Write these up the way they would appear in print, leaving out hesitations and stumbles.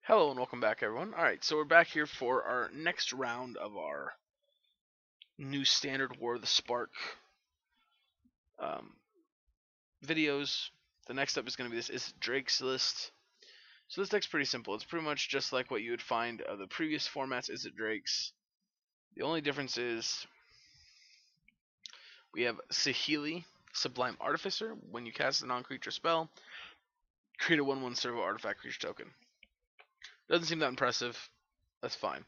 Hello and welcome back, everyone. Alright, so we're back here for our next round of our new standard War of the Spark um, videos. The next up is going to be this Izzet Drake's list. So this deck's pretty simple. It's pretty much just like what you would find of the previous formats Izzet Drake's. The only difference is we have Saheeli, Sublime Artificer. When you cast a non-creature spell, create a 1/1 servo artifact creature token. Doesn't seem that impressive. That's fine.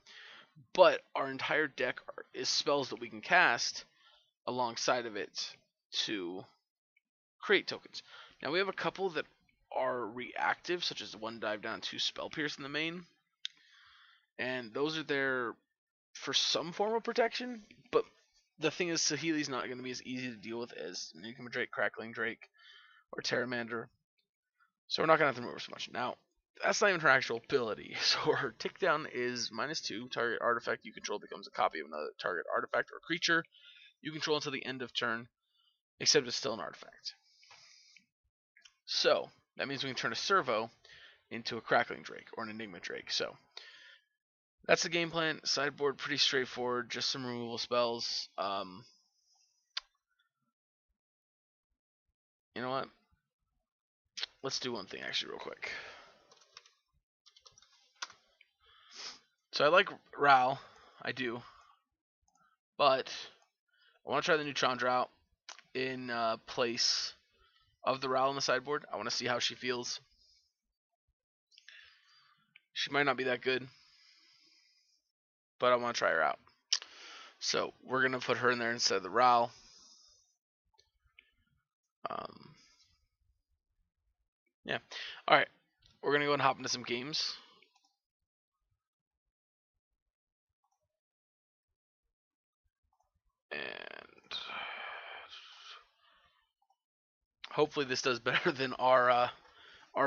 But our entire deck is spells that we can cast alongside of it to create tokens. Now we have a couple that are reactive, such as 1 Dive Down, 2 Spell Pierce in the main. And those are there for some form of protection, but the thing is Saheeli's not going to be as easy to deal with as Enigma Drake, Crackling Drake, or Terramander. So we're not going to have to move her so much. Now, that's not even her actual ability. So her tick down is -2. Target artifact you control becomes a copy of another target artifact or creature you control until the end of turn, except it's still an artifact. So that means we can turn a servo into a Crackling Drake or an Enigma Drake. So that's the game plan. Sideboard pretty straightforward, just some removal spells. You know what? Let's do one thing actually real quick. So I like Ral, I do, but I want to try the new Chandra out in place of the Ral on the sideboard. I want to see how she feels. She might not be that good, but I want to try her out. So we're going to put her in there instead of the Ral. Yeah. Alright. We're going to go and hop into some games. And hopefully this does better than our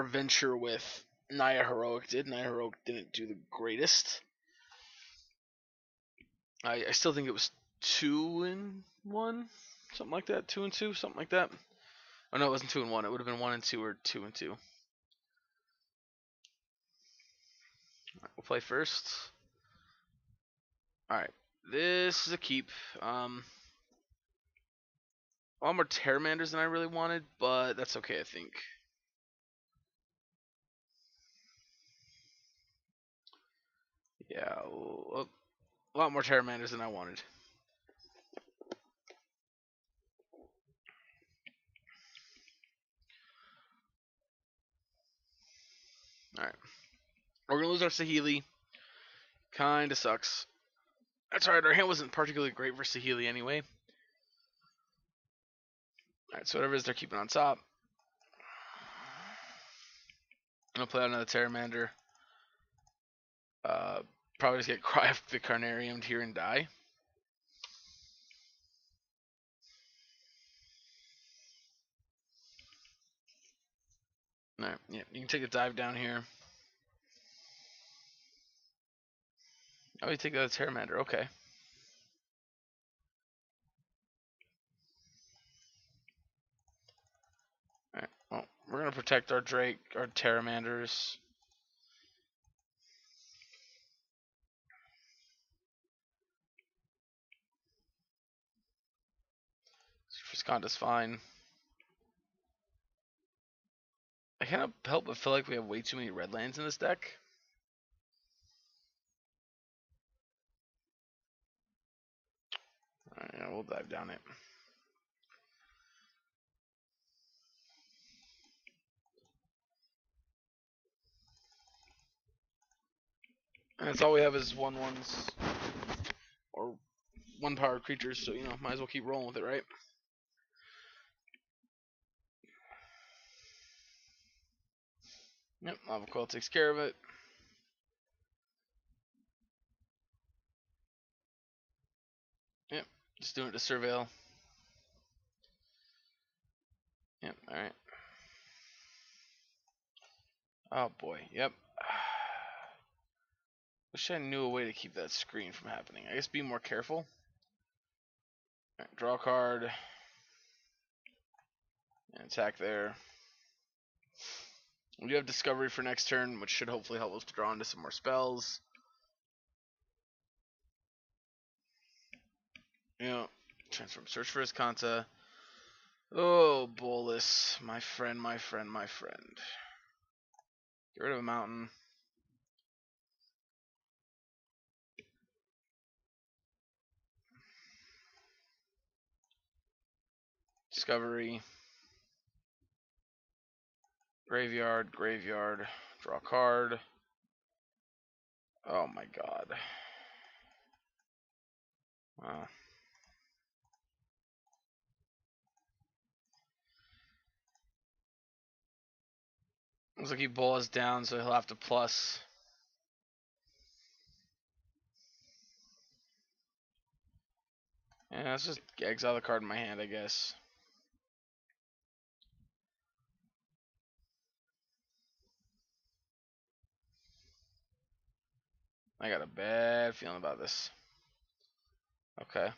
venture with Naya Heroic did. Naya Heroic didn't do the greatest. I still think it was 2-1, something like that. 2-2, something like that. Oh no, it wasn't 2-1. It would have been 1-2 or 2-2. Right, we'll play first. All right, this is a keep. A lot more Terramanders than I really wanted, but that's okay, I think. Yeah, a lot more Terramanders than I wanted. Alright. We're going to lose our Saheeli. Kinda sucks. That's alright, our hand wasn't particularly great for Saheeli anyway. Alright, so whatever it is they're keeping on top. I'm going to play out another Terramander. Probably just get Cry of the Carnarium here and die. Alright, yeah, you can take a dive down here. Oh, you take a Terramander, okay. Alright, well, we're going to protect our Drake, our Terramanders. Frisconda's fine. I can't help but feel like we have way too many red lands in this deck. Alright, yeah, we'll dive down it. And that's all we have is 1/1s or 1-power creatures, so you know, might as well keep rolling with it, right? Yep, Lava Coil takes care of it. Yep, just doing it to surveil. Yep, alright. Oh boy, yep. Wish I knew a way to keep that screen from happening. I guess be more careful. Alright, draw a card. And attack there. We do have Discovery for next turn, which should hopefully help us to draw into some more spells. Yeah. Transform. Search for his Kanta. Oh, Bolus. My friend, my friend, my friend. Get rid of a mountain. Discovery. Graveyard, graveyard. Draw a card. Oh my god. Wow. Looks like he Bolas down, so he'll have to plus. Yeah, let's just exile the card in my hand, I guess. I got a bad feeling about this. Okay.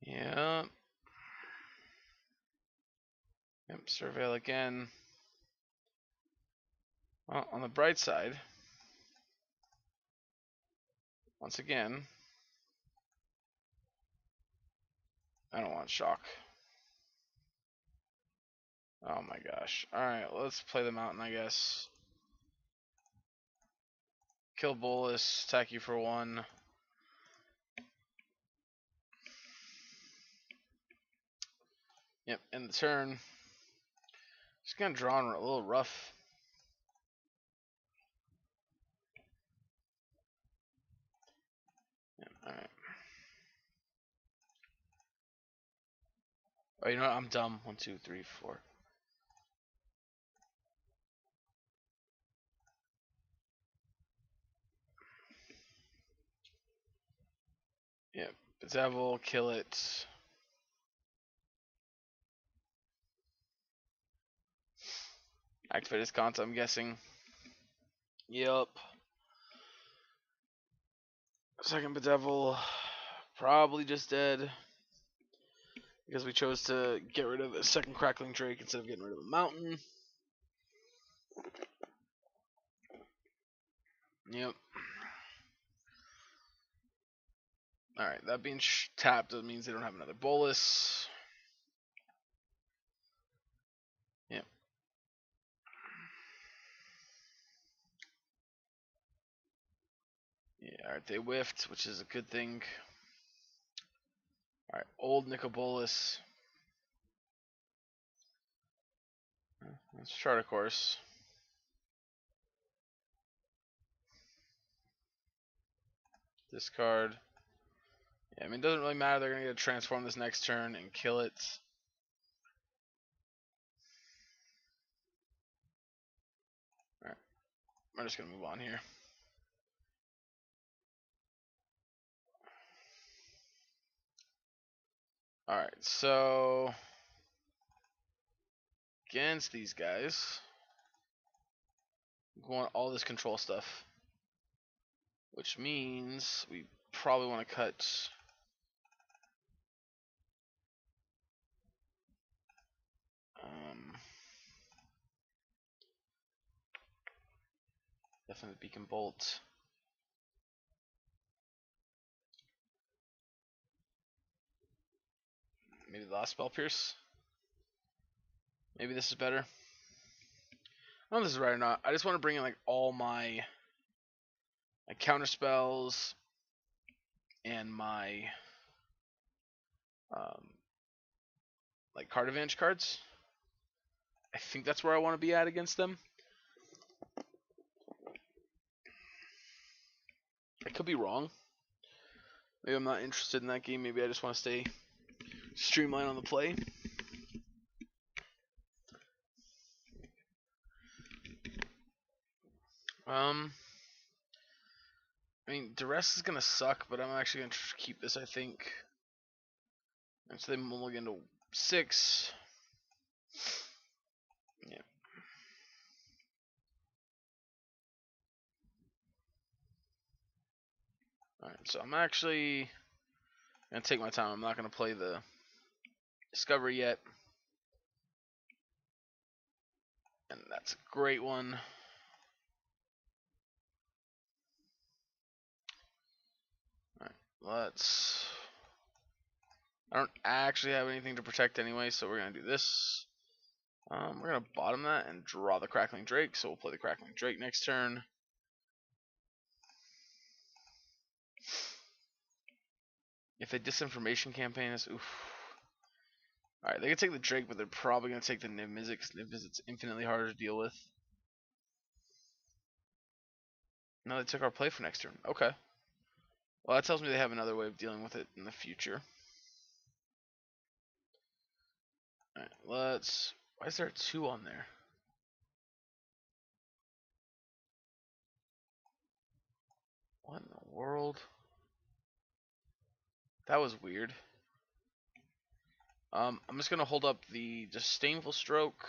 Yeah. Yep, surveil again. Well, on the bright side, once again, I don't want shock. Oh my gosh. Alright, let's play the mountain, I guess. Kill Bolus, attack you for 1. Yep, end the turn. Just gonna draw a little rough. Yep, alright. Oh, you know what? I'm dumb. 1, 2, 3, 4. Yep, Bezevel, kill it. Activate his Kanta, I'm guessing. Yep. Second Bedevil, probably just dead. Because we chose to get rid of a second Crackling Drake instead of getting rid of a mountain. Yep. Alright, that being tapped, that means they don't have another Bolus. Yep. Yeah, alright, they whiffed, which is a good thing. Alright, old Nicobolus. Let's chart a course. Discard. Yeah, I mean, it doesn't really matter. They're going to get to transform this next turn and kill it. Alright, we're just going to move on here. Alright, so against these guys, we want all this control stuff, which means we probably want to cut definitely the Beacon Bolt. Maybe the last Spell Pierce. Maybe this is better. I don't know if this is right or not. I just want to bring in like all my counter spells and my like card advantage cards. I think that's where I want to be at against them. I could be wrong. Maybe I'm not interested in that game. Maybe I just want to stay streamlined on the play. I mean, Duress is gonna suck, but I'm actually gonna keep this, I think. And so they mulligan to 6. Yeah. Alright, so I'm actually gonna take my time. I'm not gonna play the Discovery yet. And that's a great one. Alright, let's... I don't actually have anything to protect anyway, so we're gonna do this. We're gonna bottom that and draw the Crackling Drake, so we'll play the Crackling Drake next turn. If a disinformation campaign is... Oof. Alright, they can take the Drake, but they're probably going to take the Niv Mizzet, because Niv Mizzet's infinitely harder to deal with. No, they took our play for next turn. Okay. Well, that tells me they have another way of dealing with it in the future. Alright, let's... Why is there a 2 on there? What in the world? That was weird. I'm just going to hold up the Disdainful Stroke.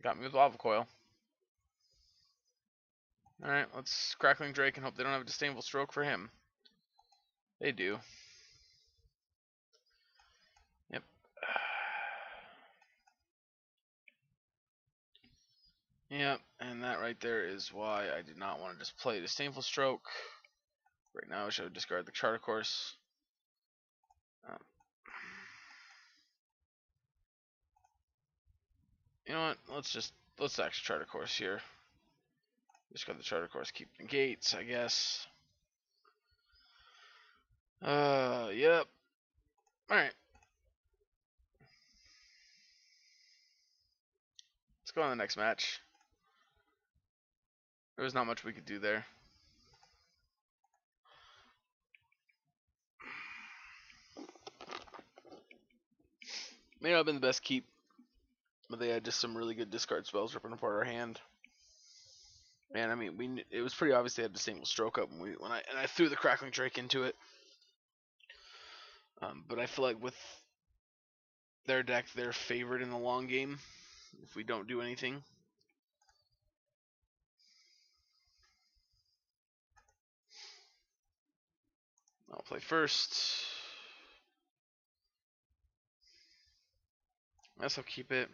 Got me with Lava Coil. Alright, let's Crackling Drake and hope they don't have a Disdainful Stroke for him. They do. Yep. Yep, and that right there is why I did not want to just play Disdainful Stroke. Right now I wish I would discard the Charter Course. You know what? Let's actually Charter Course here. Discard the Charter Course, keep the gates, I guess. Yep. Alright. Let's go on the next match. There was not much we could do there. May not have been the best keep, but they had just some really good discard spells ripping apart our hand. Man, I mean, it was pretty obvious they had the single stroke up when I threw the Crackling Drake into it. But I feel like with their deck, they're favored in the long game if we don't do anything. I'll play first. I guess I'll keep it.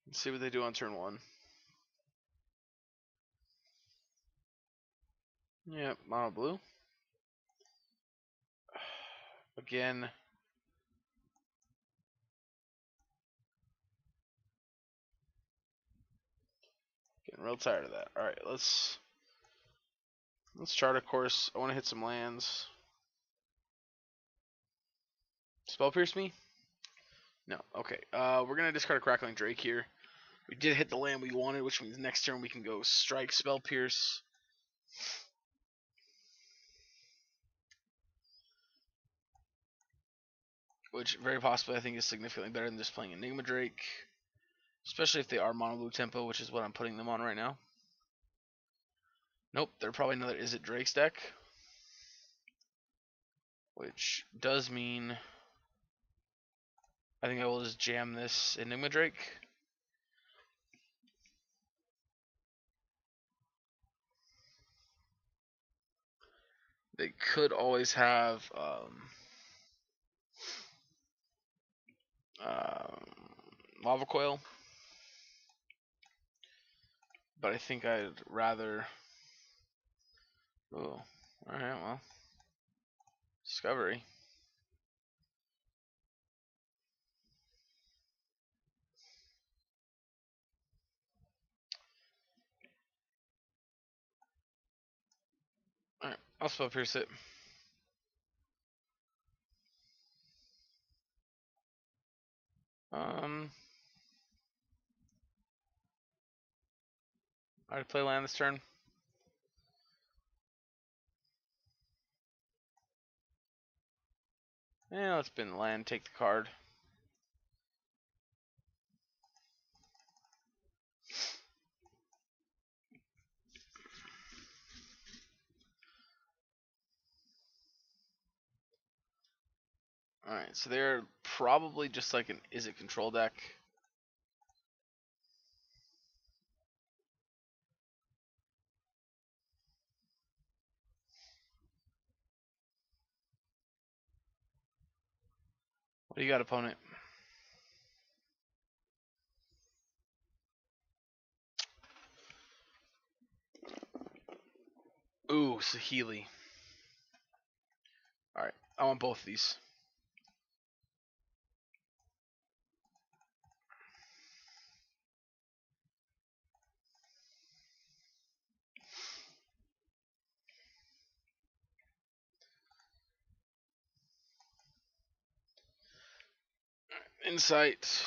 Let's see what they do on turn 1. Yep, mono blue. Again. Getting real tired of that. Alright, let's Charter Course. I want to hit some lands. Spell Pierce me? No. Okay. We're gonna discard a Crackling Drake here. We did hit the land we wanted, which means next turn we can go strike, Spell Pierce. Which very possibly I think is significantly better than just playing Enigma Drake. Especially if they are mono blue tempo, which is what I'm putting them on right now. Nope, they're probably another Izzet Drake's deck. Which does mean I think I will just jam this Enigma Drake. They could always have Lava Coil. But I think I'd rather... Oh, alright, well. Discovery. Alright, I'll Spell Pierce it. I'd play land this turn. Yeah, let's bin the land, take the card. Alright, so they're probably just like an Izzet control deck. What do you got, opponent? Ooh, Saheeli. Alright, I want both of these. Insight.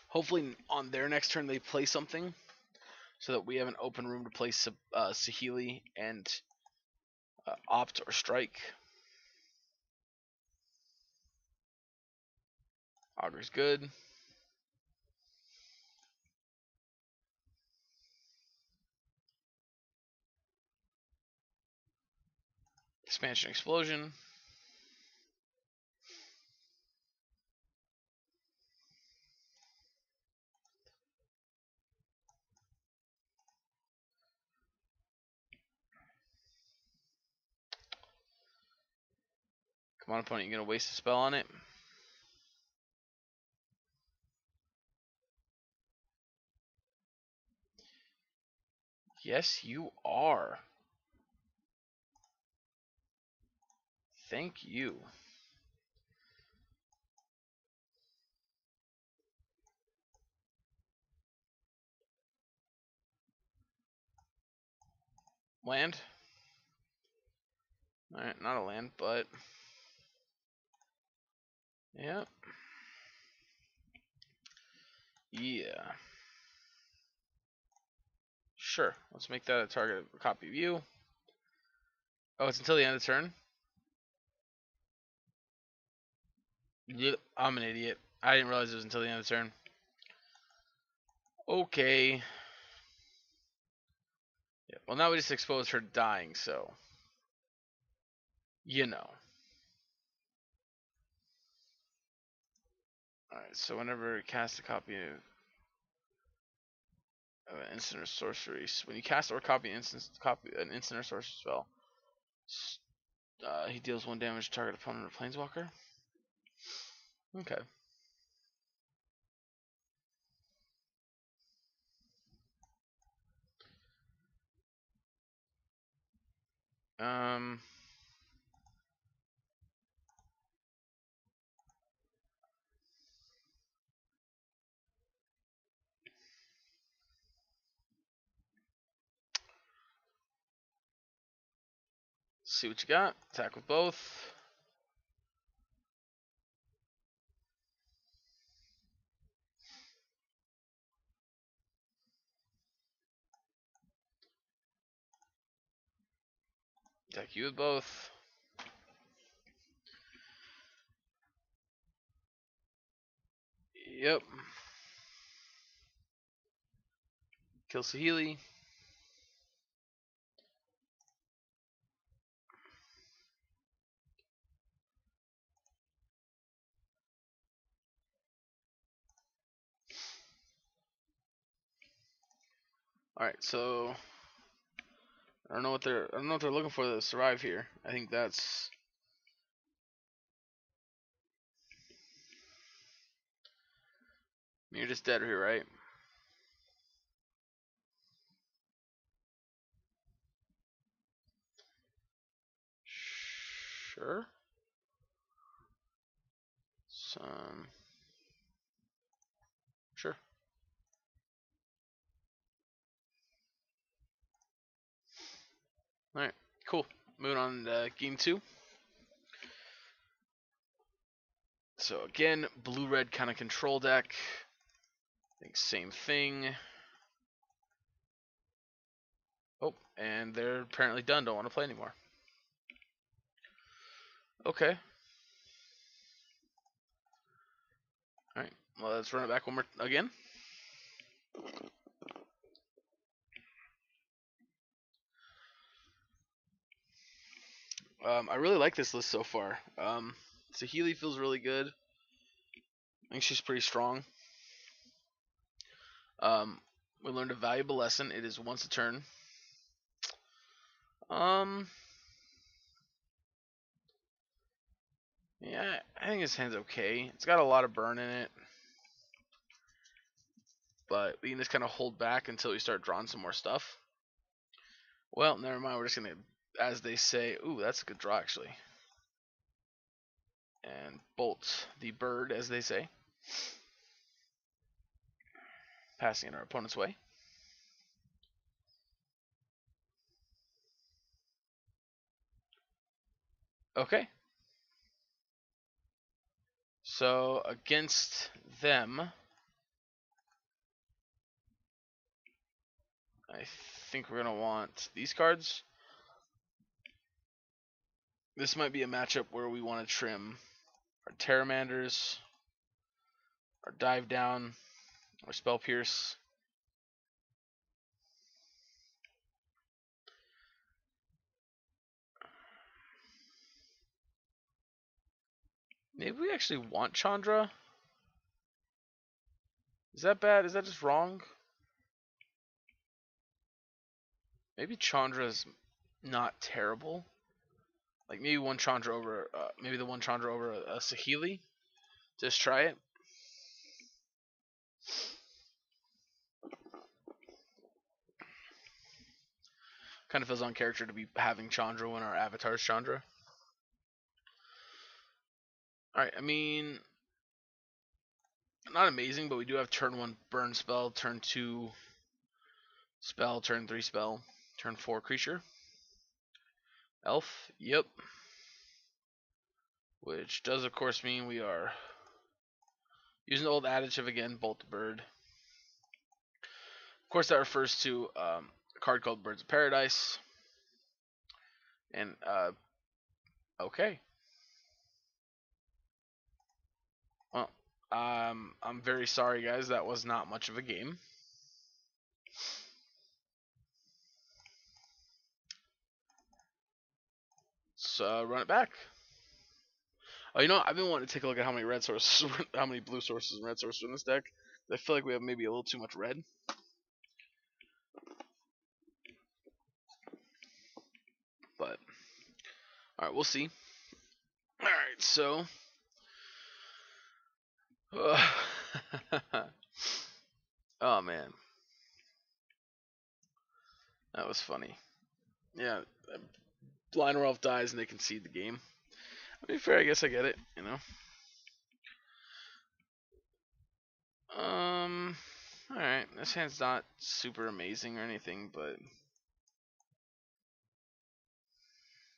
Hopefully on their next turn they play something, so that we have an open room to play Saheeli and opt or strike. Auger's good. Expansion Explosion. Come on, opponent, you gonna waste a spell on it? Yes, you are. Thank you. Land? Alright, not a land, but... Yep. Yeah. Sure. Let's make that a target copy of you. Oh, it's until the end of the turn? Yep, I'm an idiot. I didn't realize it was until the end of the turn. Okay. Yeah, well, now we just exposed her dying, so... You know. Alright, so whenever you cast a copy of an instant or sorcery, when you cast or copy an instant or sorcery spell, he deals 1 damage to target opponent or planeswalker. Okay. See what you got. Attack with both. Attack you with both. Yep. Kill Saheeli. Alright, so I don't know what they're looking for to survive here. I think that's you're just dead here, right? Sure. Some. Sure. Alright, cool. Moving on to game 2. So again, blue-red kind of control deck. I think same thing. Oh, and they're apparently done. Don't want to play anymore. Okay. Alright, well, let's run it back again. I really like this list so far. Saheeli feels really good. I think she's pretty strong. We learned a valuable lesson. It is once a turn. Yeah, I think his hand's okay. It's got a lot of burn in it, but we can just kind of hold back until we start drawing some more stuff. Well, never mind. We're just gonna, as they say, ooh, that's a good draw actually, and bolt the bird, as they say, passing it our opponent's way. Okay. So against them, I think we're gonna want these cards. This might be a matchup where we want to trim our Terramanders, our Dive Down, our Spell Pierce. Maybe we actually want Chandra. Is that bad? Is that just wrong? Maybe Chandra's not terrible. Like maybe one Chandra over, maybe the one Chandra over a Saheeli. Just try it. Kind of feels on character to be having Chandra when our avatar's Chandra. Alright, I mean, not amazing, but we do have turn 1 burn spell, turn 2 spell, turn 3 spell, turn 4 creature. Elf, yep. Which does, of course, mean we are using the old adage of, again, bolt the bird. Of course, that refers to a card called Birds of Paradise. And, okay. Well, I'm very sorry, guys. That was not much of a game. So, run it back. Oh, you know, I've been wanting to take a look at how many red sources, how many blue sources and red sources in this deck. I feel like we have maybe a little too much red. But, alright, we'll see. Alright, so. Oh, man. That was funny. Yeah, Blind Rolf dies and they concede the game. To be fair, I guess I get it, you know. Alright, this hand's not super amazing or anything, but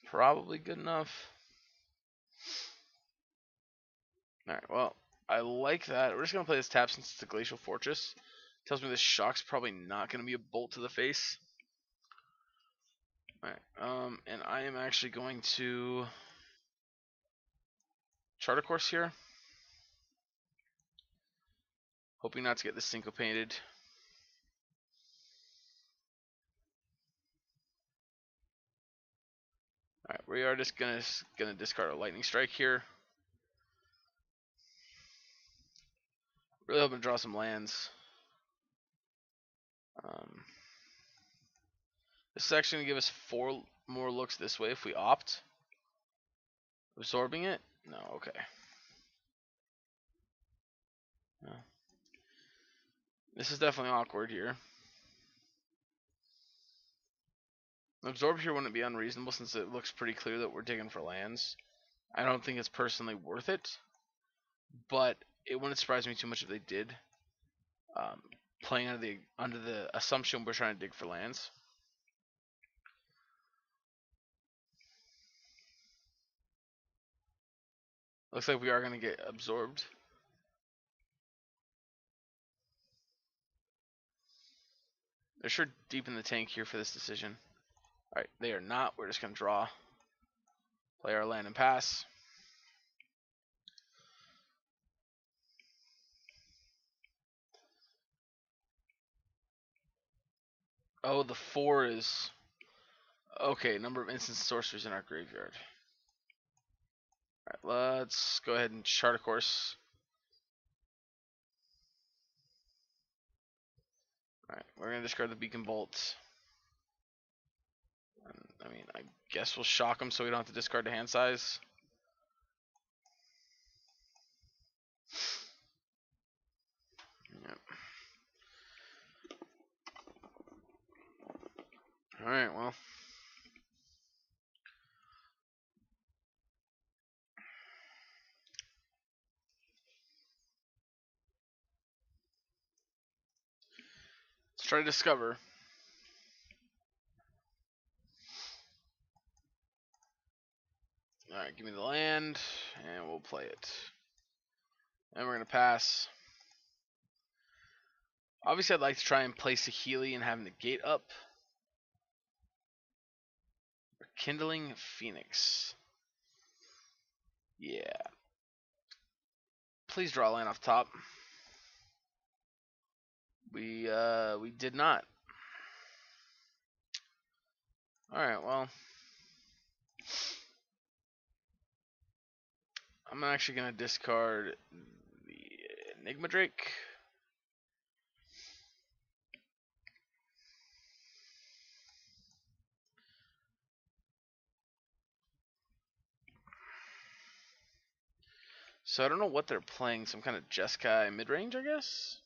probably good enough. Alright, well, I like that. We're just going to play this tap since it's a Glacial Fortress. Tells me this shock's probably not going to be a bolt to the face. Alright, and I am actually going to chart a course here. Hoping not to get this syncopated. Alright, we are just gonna discard a lightning strike here. Really hoping to draw some lands. This is actually gonna give us 4 more looks this way if we opt. Absorbing it? No, okay. No. This is definitely awkward here. Absorb here wouldn't be unreasonable since it looks pretty clear that we're digging for lands. I don't think it's personally worth it, but it wouldn't surprise me too much if they did. Playing under the assumption we're trying to dig for lands. Looks like we are going to get absorbed. They're sure deep in the tank here for this decision. Alright, they are not. We're just going to draw. Play our land and pass. Oh, the 4 is... Okay, number of instant sorceries in our graveyard. Alright, let's go ahead and chart a course. Alright, we're going to discard the Beacon Bolt. I mean, I guess we'll shock them so we don't have to discard the hand size. Yep. Alright, well. Let's try to discover. Alright, give me the land, and we'll play it. And we're going to pass. Obviously, I'd like to try and play Saheeli and having the gate up. Kindling Phoenix. Yeah. Please draw a land off top. We did not. Alright, well. I'm actually going to discard the Enigma Drake. So I don't know what they're playing. Some kind of Jeskai mid-range, I guess?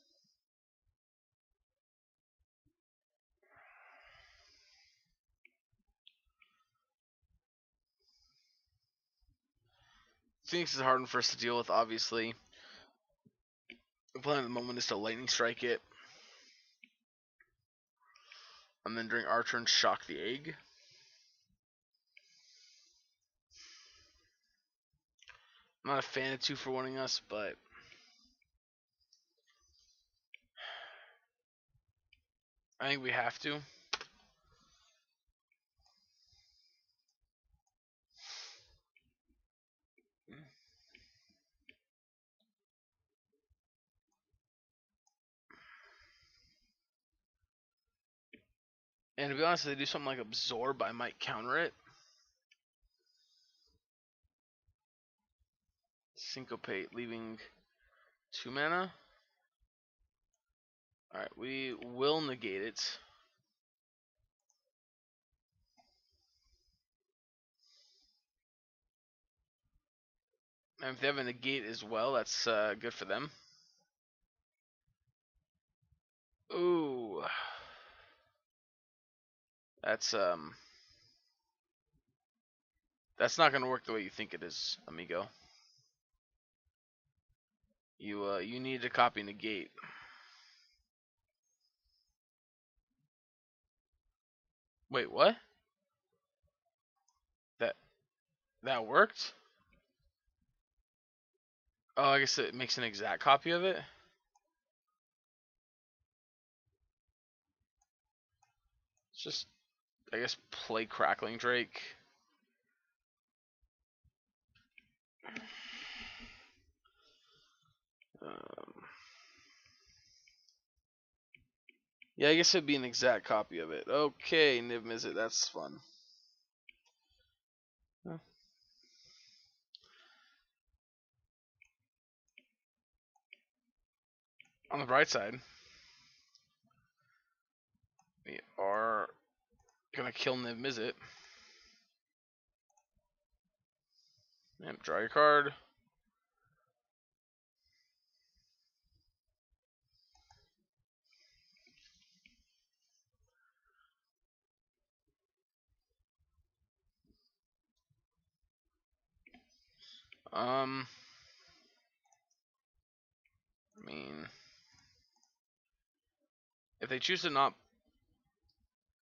Phoenix is a hard one for us to deal with, obviously. The plan at the moment is to lightning strike it. And then during our turn, shock the egg. I'm not a fan of 2 for 1ing us, but I think we have to. And to be honest, if they do something like absorb, I might counter it. Syncopate, leaving 2 mana. Alright, we will negate it. And if they have a negate as well, that's good for them. Ooh. That's not gonna work the way you think it is, amigo. You need to copy negate. Wait, what? That worked? Oh, I guess it makes an exact copy of it. It's just, I guess, play Crackling Drake. Yeah, I guess it'd be an exact copy of it. Okay, Niv Mizzet, that's fun. Huh. On the bright side, we are gonna kill Niv Mizzet. Yep, draw your card. I mean, if they choose to not,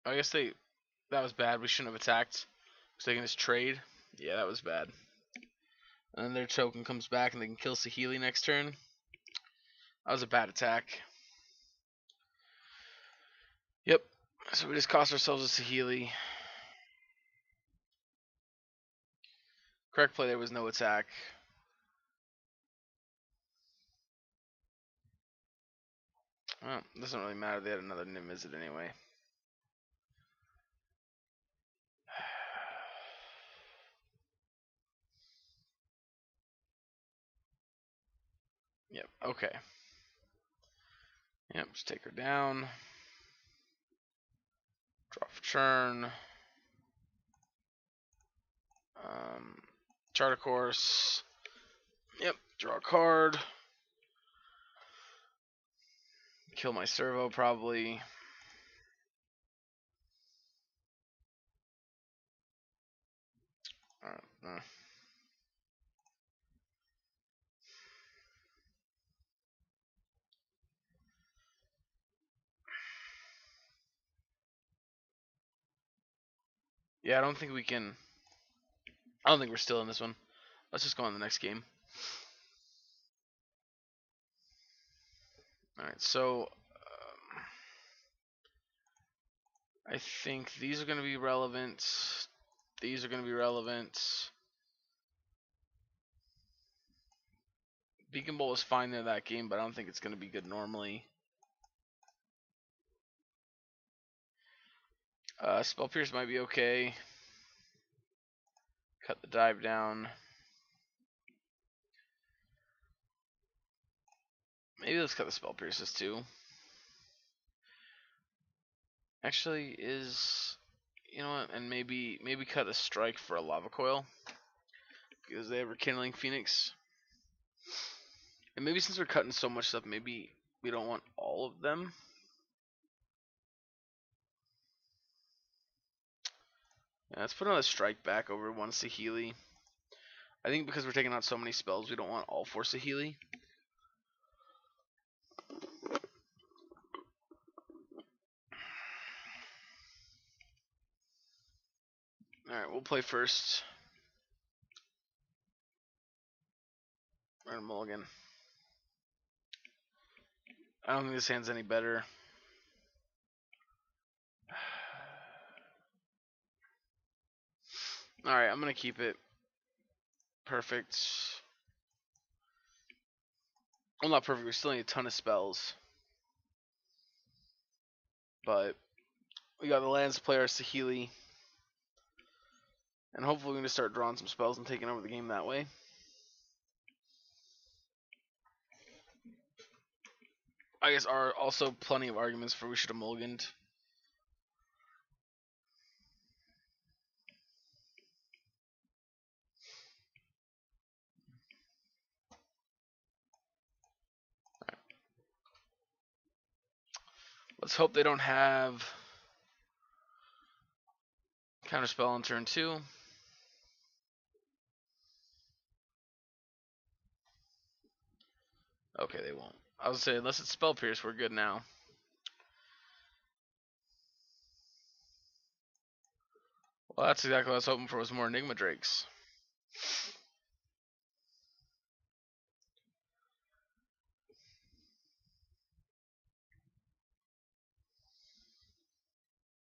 I guess that was bad. We shouldn't have attacked. So they can just trade. Yeah, that was bad. And then their token comes back and they can kill Saheeli next turn. That was a bad attack. Yep. So we just cost ourselves a Saheeli. Correct play, there was no attack. Well, it doesn't really matter. They had another Niv Mizzet anyway. Yep, okay. Yep, just take her down. Draw for turn. Chart a course. Yep, draw a card. Kill my servo probably. Yeah, I don't think we can. I don't think we're still in this one. Let's just go on the next game. Alright, so I think these are going to be relevant. These are going to be relevant. Beacon Bolt was fine there that game, but I don't think it's going to be good normally. Spell Pierce might be okay. Cut the dive down. Maybe let's cut the Spell Pierces too. Actually, you know what? And maybe cut a strike for a Lava Coil because they have Rekindling Phoenix. And maybe since we're cutting so much stuff, maybe we don't want all of them. Yeah, let's put another strike back over one Saheeli. I think because we're taking out so many spells, we don't want all 4 Saheeli. Alright, we'll play first. We're gonna mulligan. I don't think this hand's any better. Alright, I'm gonna keep it. Perfect. Well, not perfect. We still need a ton of spells. But we got the lands to play our Saheeli. And hopefully we're going to start drawing some spells and taking over the game that way. I guess are also plenty of arguments for we should have mulliganed. Right. Let's hope they don't have counterspell on turn 2. Okay, they won't. I was saying, unless it's Spell Pierce, we're good now. Well, that's exactly what I was hoping for, was more Enigma Drakes.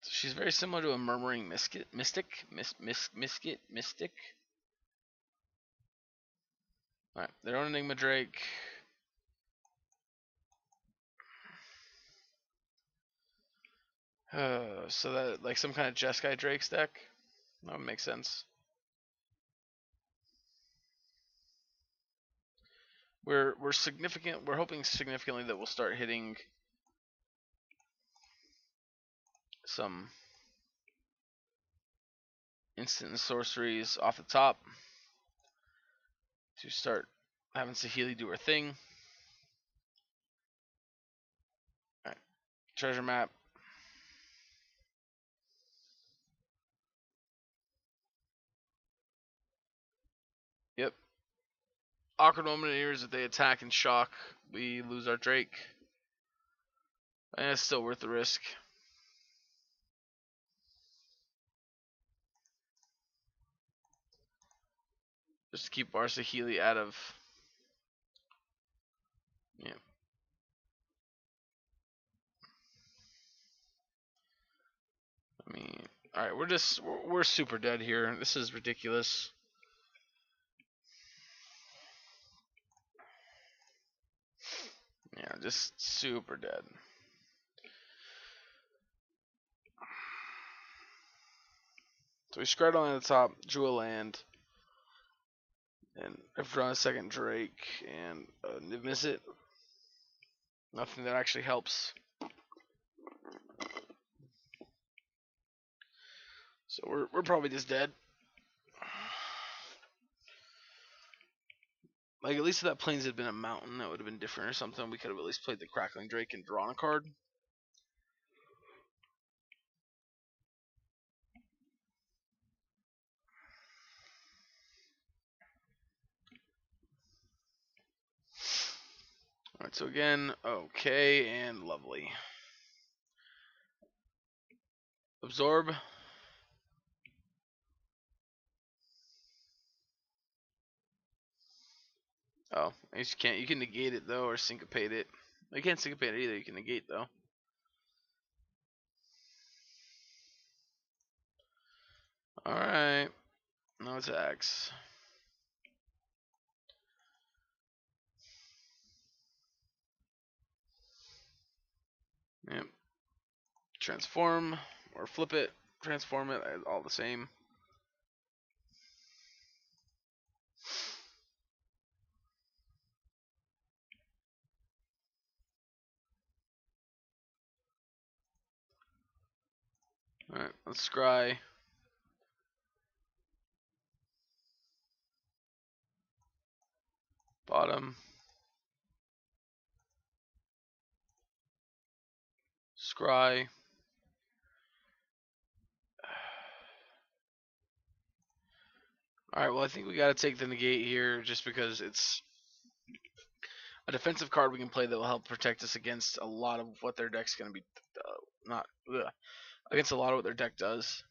So she's very similar to a Murmuring Mystic. Alright, their own Enigma Drake. So that, like, some kind of Jeskai Drake's deck? That would make sense. We're hoping significantly that we'll start hitting some instant and sorceries off the top to start having Saheeli do her thing. Alright. Treasure map. Yep. Awkward moment here is if they attack and shock, we lose our Drake. And it's still worth the risk. Just to keep our Saheeli out of. Yeah. I mean, alright, we're super dead here. This is ridiculous. Yeah, just super dead. So we scryed on the top, drew a land, and I've drawn a second Drake, and miss it. Nothing that actually helps. So we're probably just dead. Like, at least if that plains had been a mountain, that would have been different or something. We could have at least played the Crackling Drake and drawn a card. Alright, so again, okay, and lovely. Absorb. Oh, you can't. You can negate it though, or syncopate it. You can't syncopate it either. You can negate though. All right. No attacks. Yep. Transform or flip it. Transform it. All the same. All right. Let's scry. Bottom. Scry. Alright, well, I think we gotta take the negate here just because it's a defensive card we can play that will help protect us against a lot of what their deck's gonna be. Not. Ugh, against a lot of what their deck does.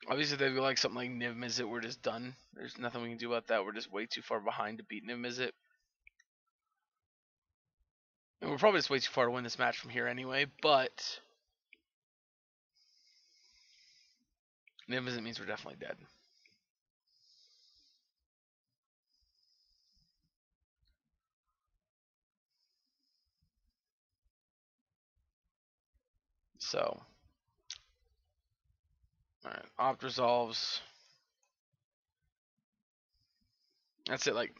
Obviously, if they like something like Niv Mizzet, we're just done. There's nothing we can do about that. We're just way too far behind to beat Niv Mizzet. And we're probably just way too far to win this match from here anyway, but Niv Mizzet means we're definitely dead. So, alright, Opt resolves. That's it. Like,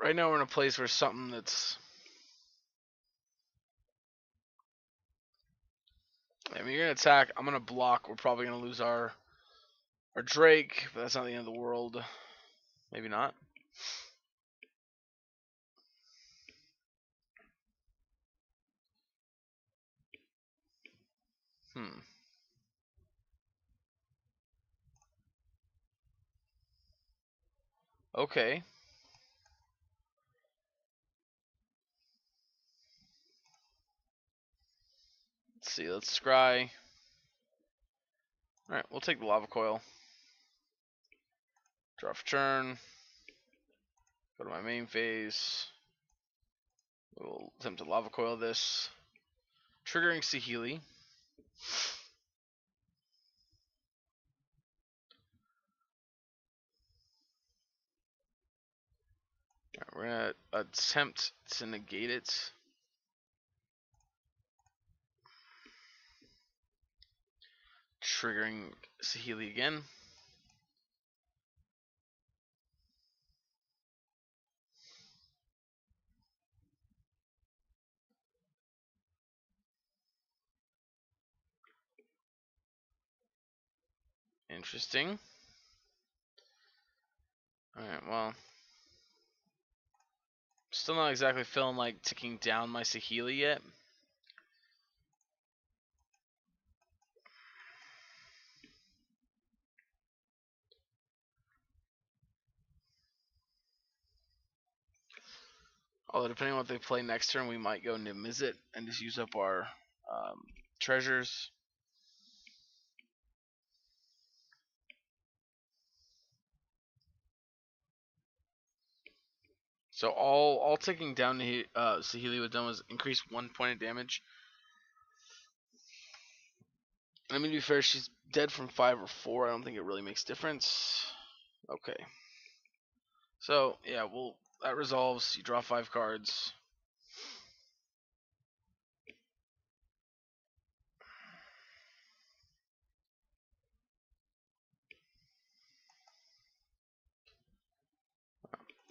right now we're in a place where something that's. I mean, you're gonna attack. I'm gonna block. We're probably gonna lose our Drake, but that's not the end of the world. Maybe not. Hmm. Okay. Let's see. Let's scry. All right, we'll take the lava coil. Draw for turn. Go to my main phase. We'll attempt to lava coil this, triggering Saheeli. Right, we're gonna attempt to negate it. Triggering Saheeli again. Interesting. Alright, well. Still not exactly feeling like ticking down my Saheeli yet. Although depending on what they play next turn, we might go Niv Mizzet and just use up our treasures. So all taking down Saheeli was done was increase 1 point of damage. I mean, to be fair, she's dead from 5 or 4. I don't think it really makes difference. Okay. So yeah, that resolves. You draw 5 cards.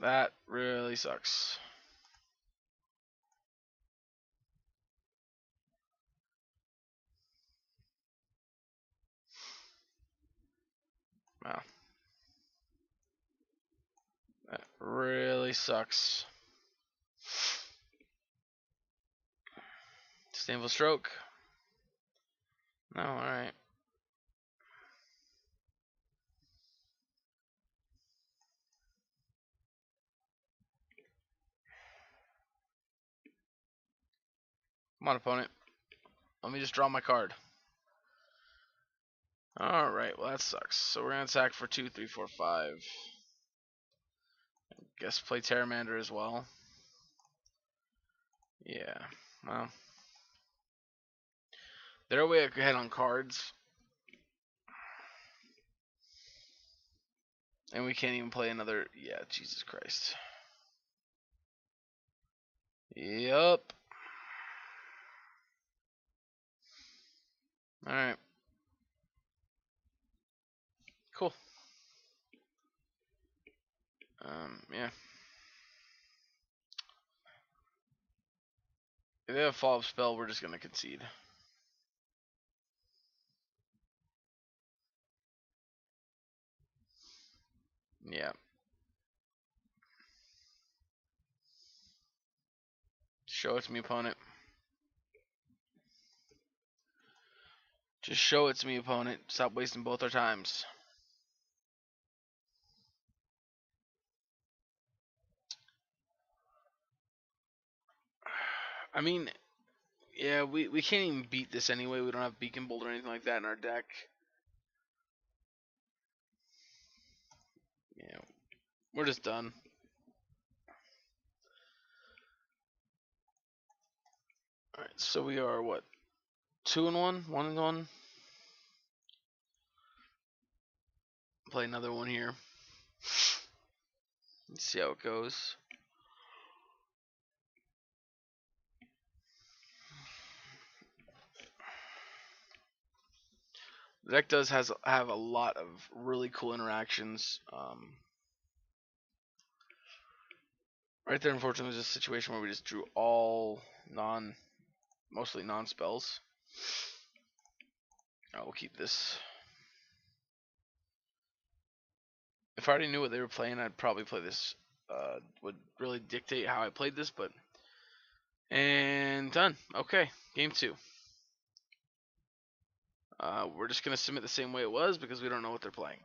That really sucks. That really sucks. Disdainful Stroke. No, alright. Come on, opponent. Let me just draw my card. Alright, well that sucks. So we're gonna attack for 2, 3, 4, 5. Guess play Terramander as well. Yeah, well. They're way ahead on cards. And we can't even play another. Yeah, Jesus Christ. Yup. Alright. Cool. Yeah. If they have a follow-up spell, we're just gonna concede. Yeah. Show it to me, opponent. Just show it to me, opponent. Stop wasting both our times. I mean, yeah, we can't even beat this anyway. We don't have Beacon Bolt or anything like that in our deck. Yeah, we're just done. Alright, so we are what? 2-1? 1-1? Play another one here. Let's see how it goes. The deck does have a lot of really cool interactions. Right there, unfortunately, was a situation where we just drew all mostly non-spells. I will keep this. If I already knew what they were playing, I'd probably play this. Would really dictate how I played this, but and done. Okay, game 2. We're just gonna submit the same way it was because we don't know what they're playing.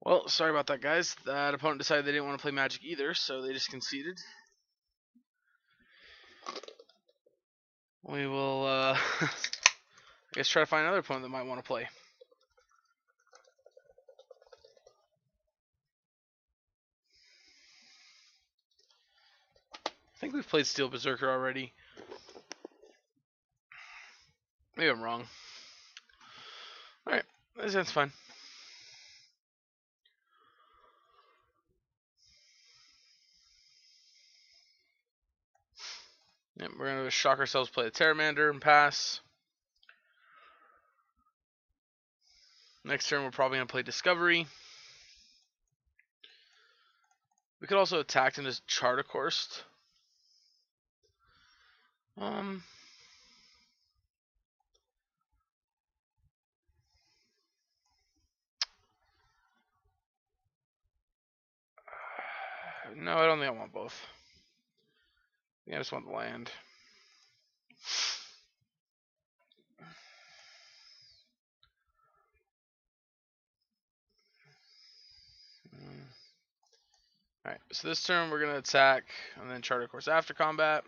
Well, sorry about that, guys. That opponent decided they didn't want to play Magic either, so they just conceded. We will, I guess, try to find another opponent that might want to play. I think we've played Steel Berserker already. Maybe I'm wrong. Alright, that's fine. Yep, we're going to shock ourselves, play the Terramander, and pass. Next turn, we're probably going to play Discovery. We could also attack and just Chart a Course. No, I don't think I want both. I just want the land. Alright, so this turn we're going to attack and then Chart a Course after combat.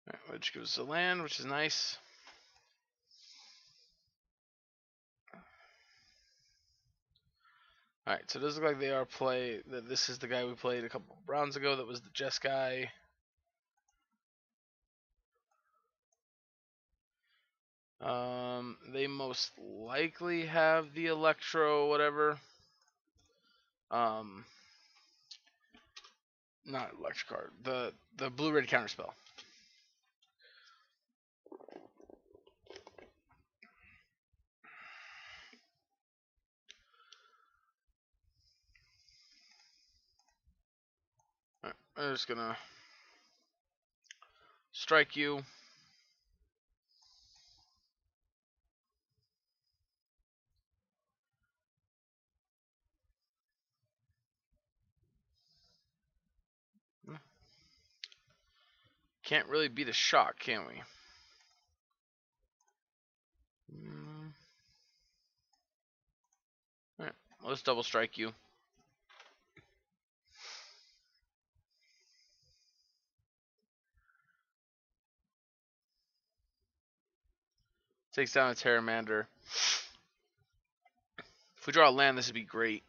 Right, which gives us a land, which is nice. Alright, so it does look like they are that this is the guy we played a couple rounds ago that was the Jess guy. They most likely have the Electro whatever. Not Electro card. The blue-red counterspell. Alright, I'm just gonna strike you. Can't really beat a shock, can we? Alright, let's double strike you. Takes down a Pteramander. If we draw a land, this would be great.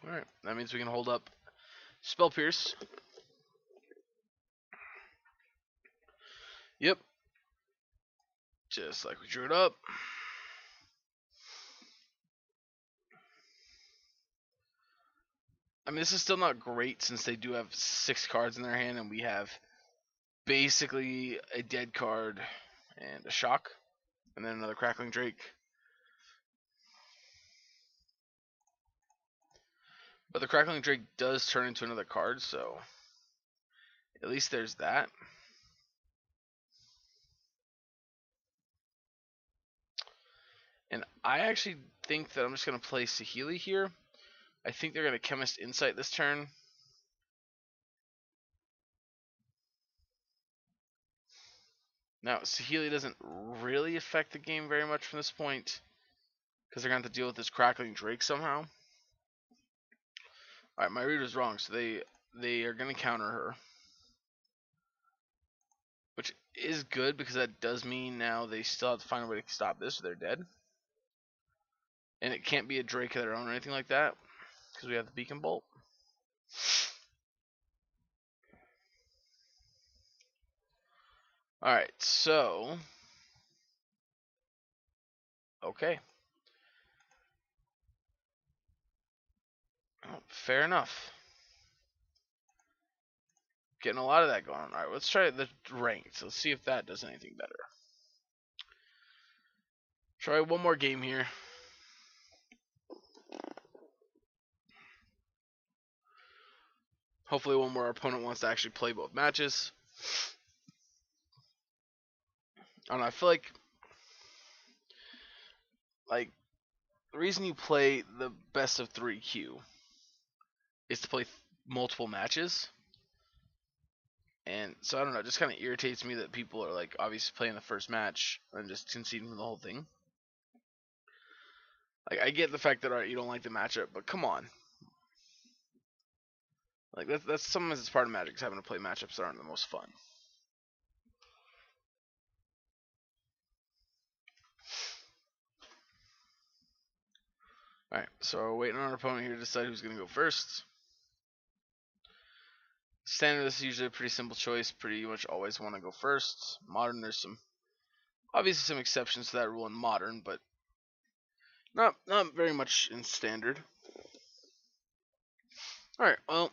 Alright, that means we can hold up Spell Pierce. Yep. Just like we drew it up. I mean, this is still not great since they do have 6 cards in their hand and we have basically a dead card and a shock. And then another Crackling Drake. But the Crackling Drake does turn into another card, so at least there's that. And I actually think that I'm just going to play Saheeli here. I think they're going to Chemist Insight this turn. Now, Saheeli doesn't really affect the game very much from this point, because they're going to have to deal with this Crackling Drake somehow. Alright, my read was wrong, so they are going to counter her. Which is good, because that does mean now they still have to find a way to stop this, or they're dead. And it can't be a Drake of their own or anything like that, because we have the Beacon Bolt. Alright, so... Okay. Oh, fair enough. Getting a lot of that going on. Alright, let's try the ranked. Let's see if that does anything better. Try one more game here. Hopefully one more opponent wants to actually play both matches. I don't know, I feel like the reason you play the best of 3 queue is to play multiple matches. And so I don't know, it just kind of irritates me that people are like obviously playing the first match and just conceding from the whole thing. Like, I get the fact that alright, you don't like the matchup, but come on. Like that's sometimes it's part of Magic, is having to play matchups that aren't the most fun. Alright, so we're waiting on our opponent here to decide who's gonna go first. Standard, this is usually a pretty simple choice. Pretty much always want to go first. Modern, there's obviously some exceptions to that rule in Modern, but not very much in Standard. All right, well,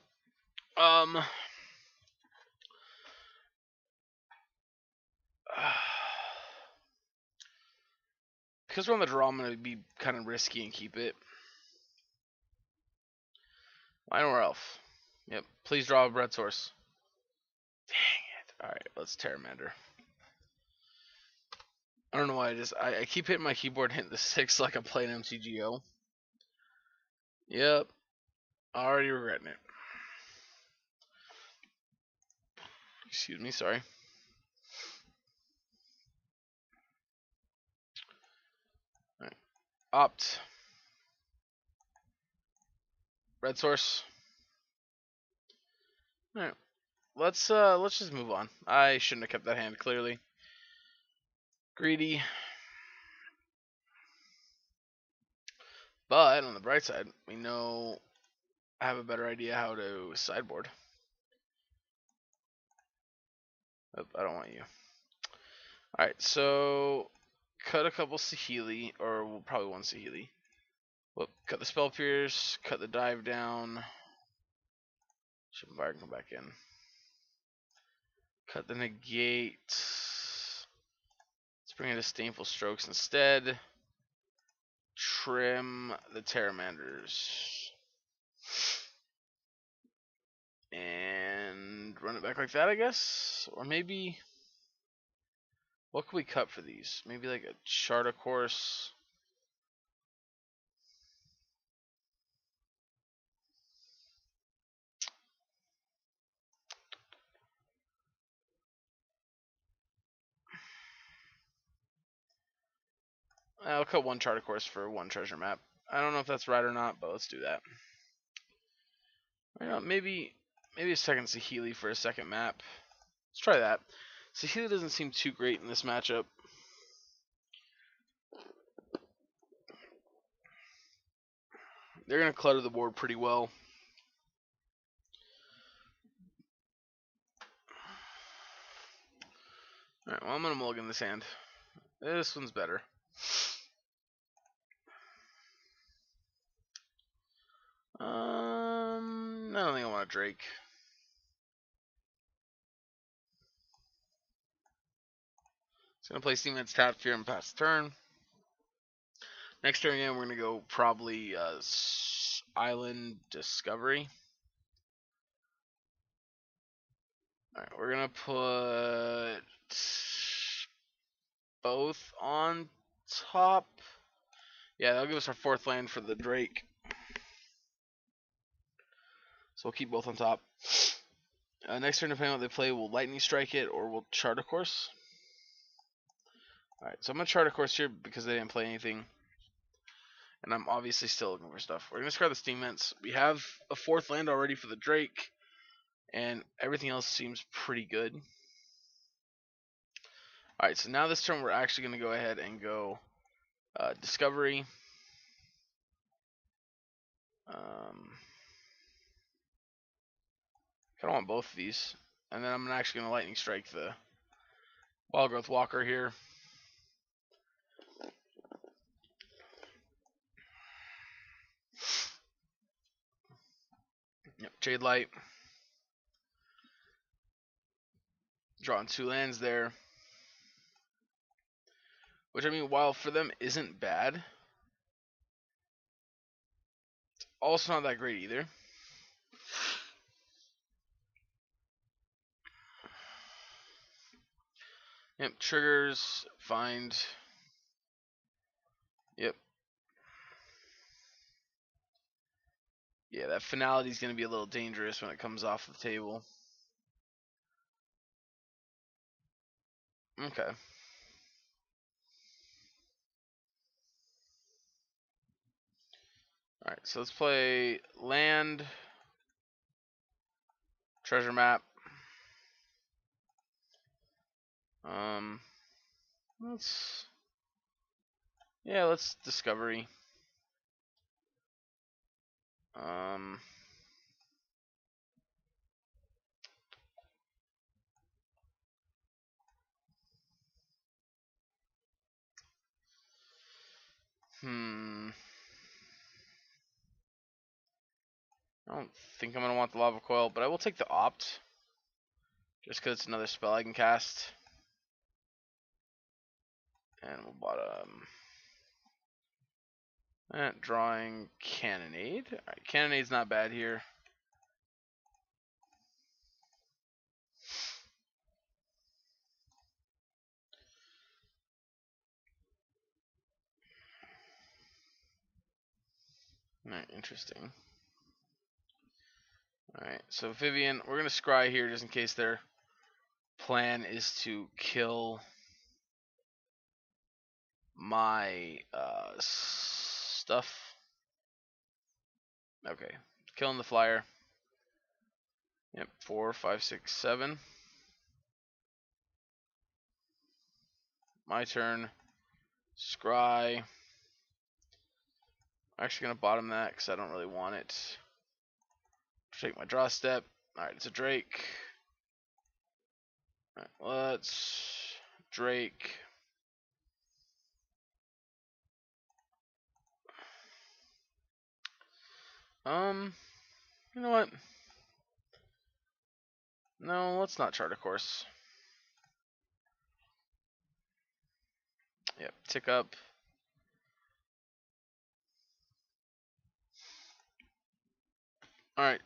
because we're on the draw, I'm gonna be kind of risky and keep it. Minor Elf. Yep. Please draw a Red Source. Dang it. Alright, let's Pteramander. I don't know why I keep hitting my keyboard and hitting the 6 like I'm playing MTGO. Yep. Already regretting it. Excuse me, sorry. Alright. Opt. Red Source. Alright. Let's just move on. I shouldn't have kept that hand, clearly. Greedy. But on the bright side, we know I have a better idea how to sideboard. Oh, I don't want you. Alright, so cut a couple Saheeli, or we'll probably one Saheeli. Whoop, cut the Spell Pierce, cut the dive down. Ship Fire can come back in. Cut the negate. Let's bring in Disdainful Strokes instead. Trim the Pteramanders. And run it back like that, I guess? Or maybe... What can we cut for these? Maybe like a Chart of Course. I'll cut one charter course for one treasure map. I don't know if that's right or not, but let's do that. You know, maybe a second Saheeli for a second map. Let's try that. Saheeli doesn't seem too great in this matchup. They're going to clutter the board pretty well. Alright, well, I'm going to mulligan this hand. This one's better. I don't think I want a Drake. It's going to play Steam Man's Tap Fear and pass the turn. Next turn again, we're going to go probably Island Discovery. Alright, we're going to put both on top. Yeah, that'll give us our fourth land for the Drake. So we'll keep both on top. Next turn, depending on what they play, we'll Lightning Strike it or we'll Chart a Course. Alright, so I'm going to Chart a Course here because they didn't play anything. And I'm obviously still looking for stuff. We're going to discard the Steam Vents. We have a fourth land already for the Drake. And everything else seems pretty good. Alright, so now this turn we're actually going to go ahead and go Discovery. I don't want both of these. And then I'm actually going to Lightning Strike the Wild Growth Walker here. Yep, Jade Light. Drawing 2 lands there. Which, I mean, while for them isn't bad, it's also not that great either. Yep, triggers, find. Yep. Yeah, that finality is going to be a little dangerous when it comes off the table. Okay. Alright, so let's play land, treasure map. Let's discovery. I don't think I'm going to want the Lava Coil, but I will take the Opt. Just because it's another spell I can cast. And we'll bottom. Drawing Cannonade. Alright, Cannonade's not bad here. Alright, interesting. Alright, so Vivian, we're going to scry here just in case their plan is to kill my stuff. Okay, killing the flyer. Yep, 4, 5, 6, 7. My turn. Scry. I'm actually going to bottom that because I don't really want it. Take my draw step. Alright, it's a Drake. Alright, let's Drake. You know what? No, let's not chart a course. Yep, tick up. Alright.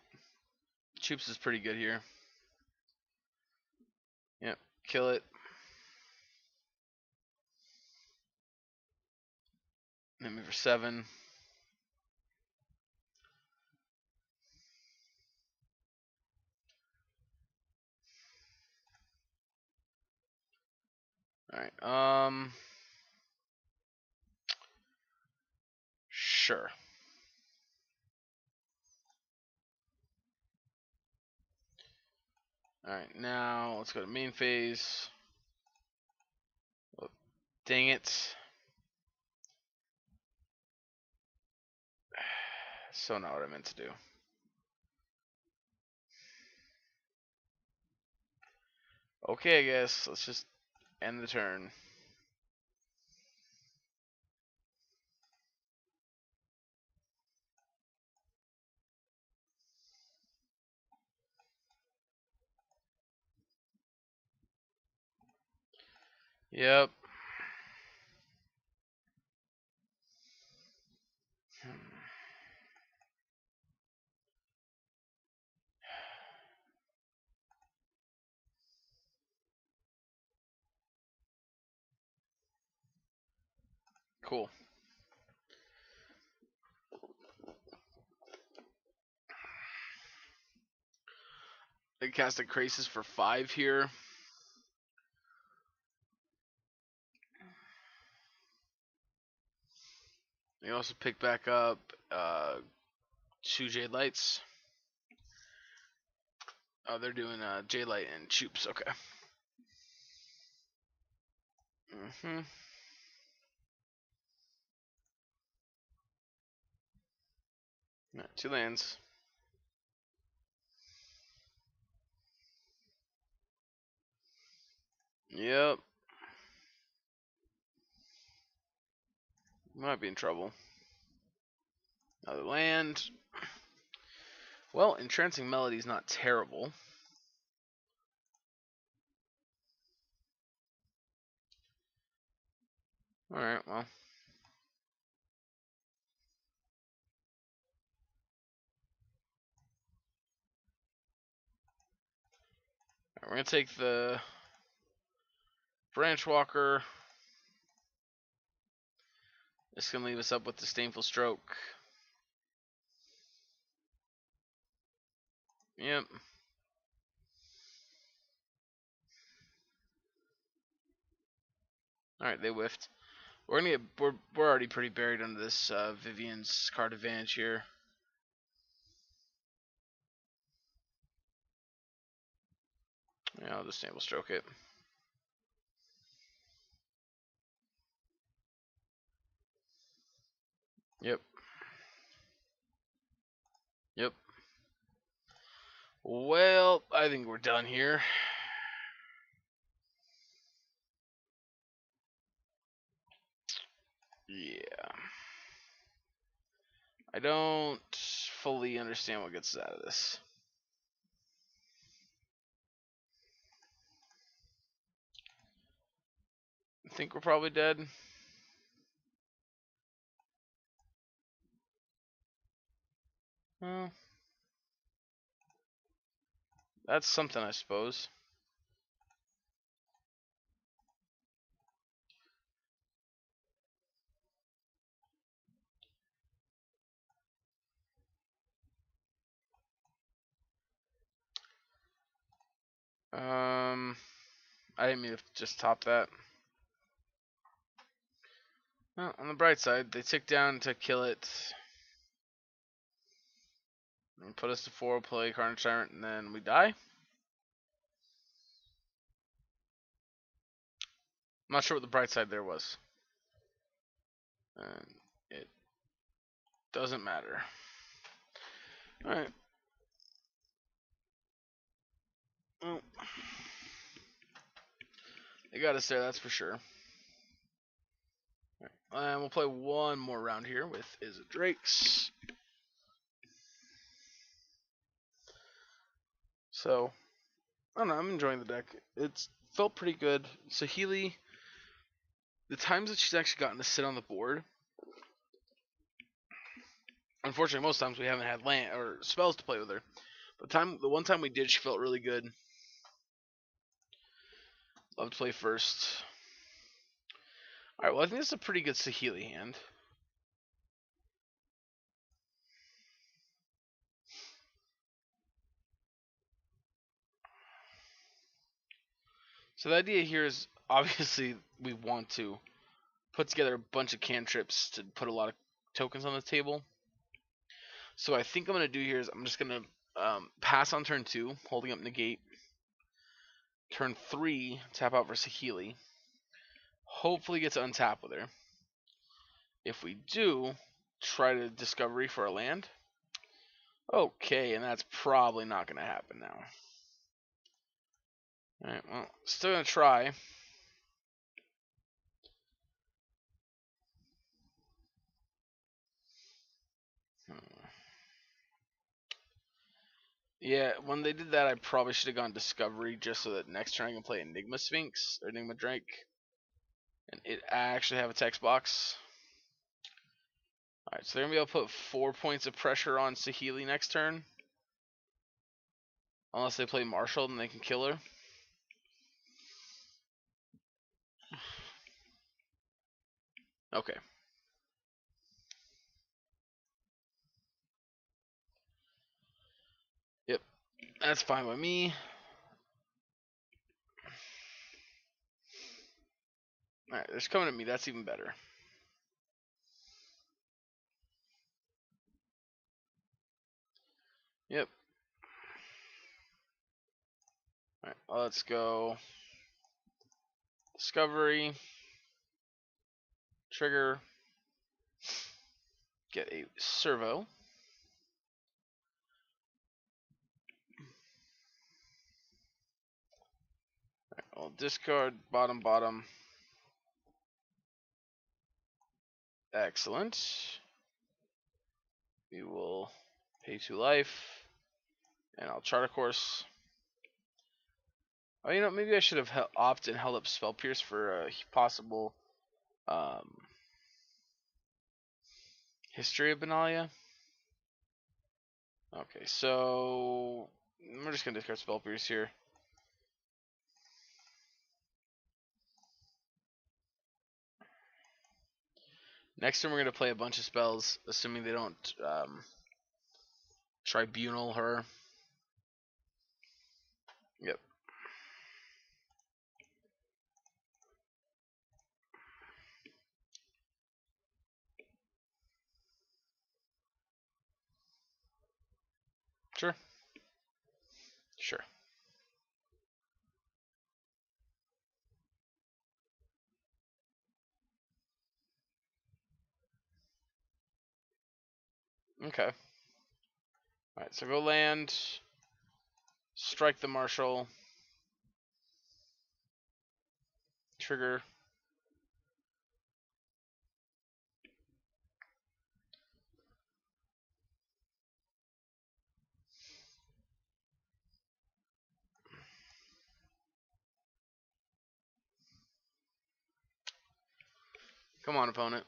Choops is pretty good here. Yep, kill it. Hit me for 7. Alright, Sure. Alright, now let's go to main phase. Oh, dang it. So not what I meant to do. Okay, I guess. Let's just end the turn. Yep. Cool. They cast a Crisis for 5 here. They also pick back up 2 Jade Lights. Oh, they're doing Jade Light and Choops. Okay. Yeah, 2 lands. Yep. Might be in trouble. Another land. Well, Entrancing Melody's not terrible. Alright, well. We're going to take the Branchwalker. It's going to leave us up with Disdainful Stroke. Yep. Alright, they whiffed. We're gonna get we're already pretty buried under this Vivian's card advantage here. Yeah, I'll just Disdainful Stroke it. Yep. Yep. Well, I think we're done here. Yeah. I don't fully understand what gets out of this. I think we're probably dead. Well, that's something, I suppose. I didn't mean to just top that. Well, on the bright side, they tick down to kill it. And put us to 4, play Carnage Tyrant, and then we die. I'm not sure what the bright side there was. And it doesn't matter. Alright. Well, they got us there, that's for sure. Alright. And we'll play one more round here with Izzet Drakes. So, I don't know, I'm enjoying the deck. It's felt pretty good. Saheeli, the times that she's actually gotten to sit on the board, unfortunately, most times we haven't had land or spells to play with her. But the one time we did, she felt really good. Love to play first. Alright, well, I think this is a pretty good Saheeli hand. So the idea here is, obviously, we want to put together a bunch of cantrips to put a lot of tokens on the table. So what I think I'm gonna do here is I'm just gonna pass on turn 2, holding up negate. Turn 3, tap out for Saheeli. Hopefully get to untap with her. If we do, try to discovery for a land. Okay, and that's probably not gonna happen now. Alright, well, still gonna try. Yeah, when they did that, I probably should have gone Discovery just so that next turn I can play Enigma Sphinx or Enigma Drake, and it actually have a text box. Alright, so they're gonna be able to put 4 points of pressure on Saheeli next turn, unless they play Marshall, then they can kill her. Okay. Yep, that's fine by me. Alright, they're just coming at me. That's even better. Yep. Alright, let's go. Discovery. Trigger. Get a servo. Alright, I'll discard bottom bottom. Excellent. We will pay 2 life. And I'll chart a course. Oh, you know, maybe I should have opted and held up Spell Pierce for a possible History of Benalia. Okay, so we're just gonna discard Spell Pierce here. Next turn we're gonna play a bunch of spells, assuming they don't tribunal her. Yep. Sure. Sure. Okay. Alright, so go land. Strike the Marshal. Trigger. Come on, opponent.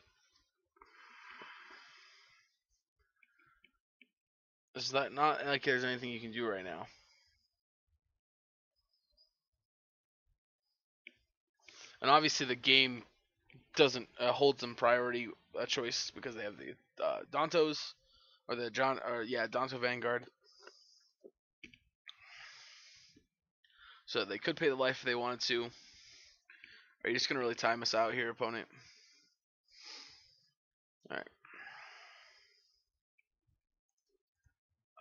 Is that not like there's anything you can do right now? And obviously the game doesn't hold them priority choice because they have the Dantos or the Danto Vanguard. So they could pay the life if they wanted to. Are you just gonna really time us out here, opponent? Alright.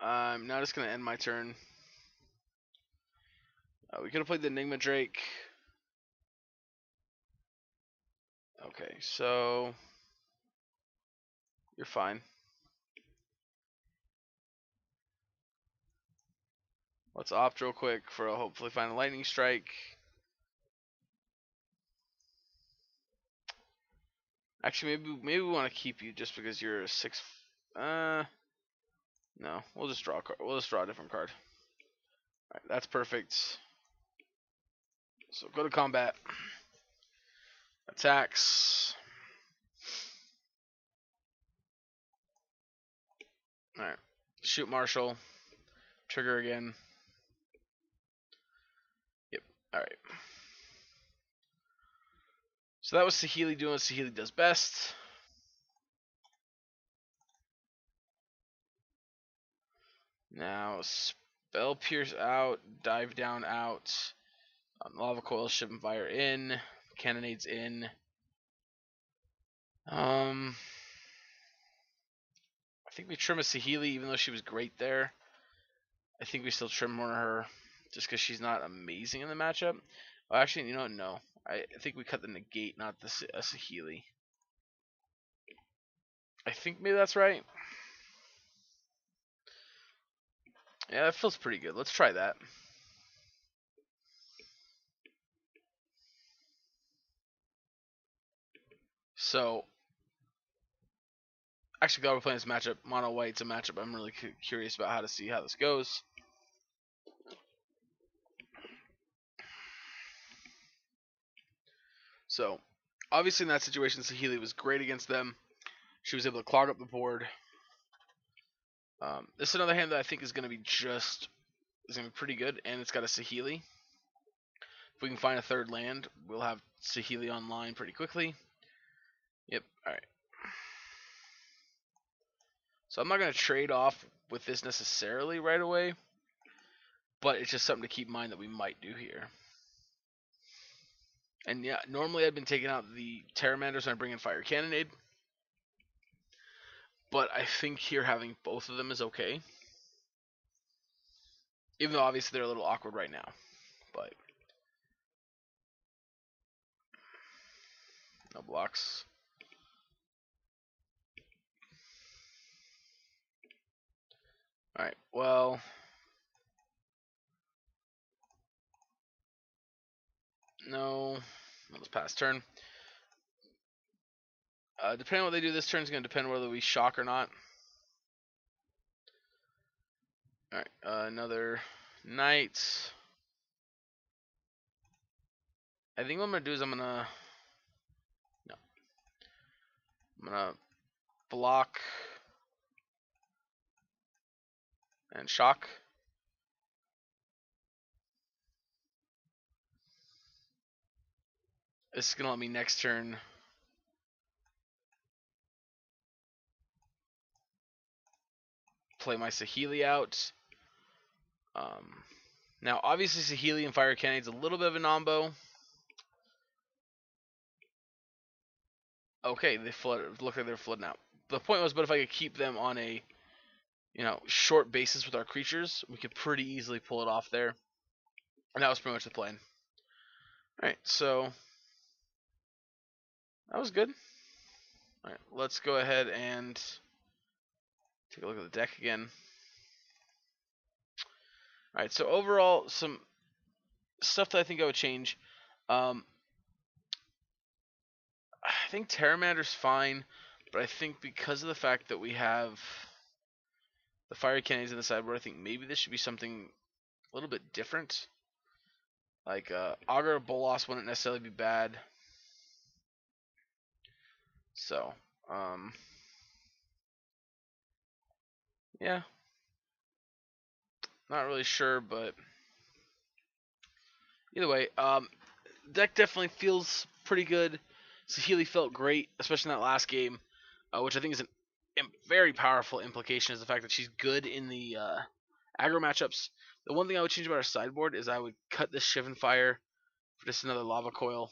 I'm now just gonna end my turn. We could have played the Enigma Drake. Okay, so you're fine. Let's opt real quick for a hopefully find a lightning strike. Actually, maybe we want to keep you just because you're a 6. No, we'll just draw a card. We'll just draw a different card. All right, that's perfect. So go to combat. Attacks. All right, shoot Marshall. Trigger again. Yep. All right. So that was Saheeli doing what Saheeli does best. Now Spell Pierce out, Dive Down out, Lava Coil, Ship Fire in, Cannonades in. think we trim a Saheeli, even though she was great there. I think we still trim more her just because she's not amazing in the matchup. Oh, actually, you know what? No. I think we cut the negate, not the Saheeli. I think maybe that's right. Yeah, that feels pretty good. Let's try that. So, actually, glad we're playing this matchup. Mono White's a matchup I'm really curious about how to see how this goes. So, obviously in that situation, Saheeli was great against them. She was able to clog up the board. This is another hand that I think is going to be pretty good, and it's got a Saheeli. If we can find a third land, we'll have Saheeli online pretty quickly. Yep, alright. So I'm not going to trade off with this necessarily right away, but it's just something to keep in mind that we might do here. And yeah, normally I've been taking out the Terramanders when I bring in Fire Cannonade, but I think here having both of them is okay. Even though obviously they're a little awkward right now, but no blocks. Alright, well, no, let's pass turn. Depending on what they do this turn is going to depend whether we shock or not. Alright, another Knight. I think what I'm going to do is I'm going to block and shock. This is going to let me next turn play my Saheeli out. Now, obviously, Saheeli and Fire Cannonade's a little bit of a nombo. Okay, they flood. Look like they're flooding out. The point was, but if I could keep them on a, short basis with our creatures, we could pretty easily pull it off there. And that was pretty much the plan. Alright, so that was good. Alright, let's go ahead and take a look at the deck again. Alright, so overall, some stuff that I think I would change. I think Terramander's fine, but I think because of the fact that we have the Fire Cannons in the sideboard, I think maybe this should be something a little bit different. Like, Augur or Bolas wouldn't necessarily be bad. So, yeah. Not really sure, but either way, deck definitely feels pretty good. Saheeli felt great, especially in that last game, which I think is a very powerful implication is the fact that she's good in the aggro matchups. The one thing I would change about our sideboard is I would cut this Shivan Fire for just another Lava Coil.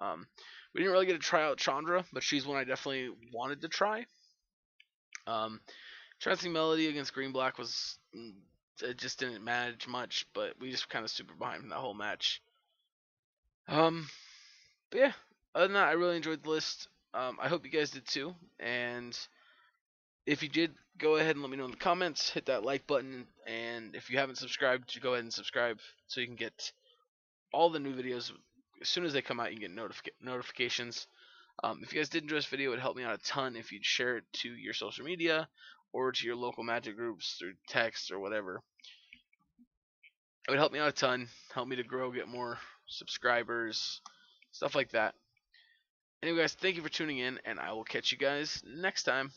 We didn't really get to try out Chandra, but she's one I definitely wanted to try. Trancing Melody against Green Black was it just didn't manage much, but we just kind of super behind from that whole match. But yeah, other than that, I really enjoyed the list. I hope you guys did too. And if you did, go ahead and let me know in the comments. Hit that like button, and if you haven't subscribed, go ahead and subscribe so you can get all the new videos as soon as they come out. You can get notifications. If you guys did enjoy this video, it would help me out a ton if you'd share it to your social media or to your local Magic groups through text or whatever. It would help me out a ton, help me to grow, get more subscribers, stuff like that. Anyway, guys, thank you for tuning in, and I will catch you guys next time.